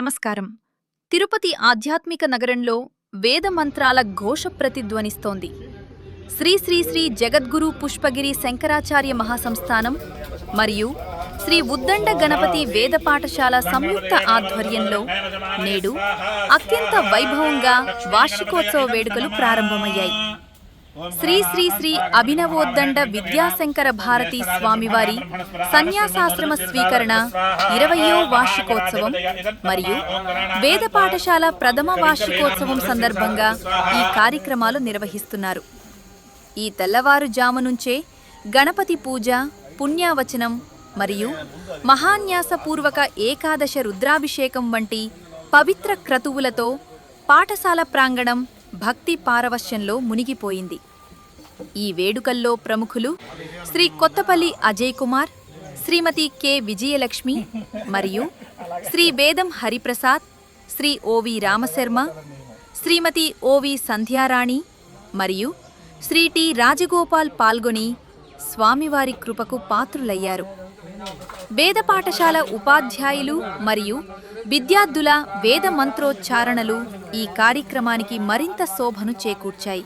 నమస్కారం. తిరుపతి ఆధ్యాత్మిక నగరంలో వేద మంత్రాల ఘోష ప్రతిధ్వనిస్తోంది. శ్రీ శ్రీ శ్రీ జగద్గురు పుష్పగిరి శంకరాచార్య మహాసంస్థానం మరియు శ్రీ ఉద్దండ గణపతి వేద పాఠశాల సంయుక్త ఆధ్వర్యంలో నేడు అత్యంత వైభవంగా వార్షికోత్సవ వేడుకలు ప్రారంభమయ్యాయి. శ్రీ శ్రీ శ్రీ అభినవోద్దండ విద్యాశంకర భారతి స్వామివారి సన్యాసాశ్రమ స్వీకరణ 20వ వార్షికోత్సవం మరియు వేద పాఠశాల ప్రథమ వార్షికోత్సవం సందర్భంగా ఈ కార్యక్రమాలు నిర్వహిస్తున్నారు. ఈ తెల్లవారుజాము నుంచే గణపతి పూజ, పుణ్యావచనం మరియు మహాన్యాసపూర్వక ఏకాదశ రుద్రాభిషేకం వంటి పవిత్ర క్రతువులతో పాఠశాల ప్రాంగణం భక్తి పారవశ్యంలో మునిగిపోయింది. ఈ వేడుకల్లో ప్రముఖులు శ్రీ కొత్తపల్లి అజయ్ కుమార్, శ్రీమతి కె విజయలక్ష్మి మరియు శ్రీ వేదం హరిప్రసాద్, శ్రీ ఓవి రామశర్మ, శ్రీమతి ఓవి సంధ్యారాణి మరియు శ్రీ టి రాజగోపాల్ పాల్గొని స్వామివారి కృపకు పాత్రులయ్యారు. వేద పాఠశాల ఉపాధ్యాయులు మరియు విద్యార్థుల వేద మంత్రోచ్చారణలు ఈ కార్యక్రమానికి మరింత శోభను చేకూర్చాయి.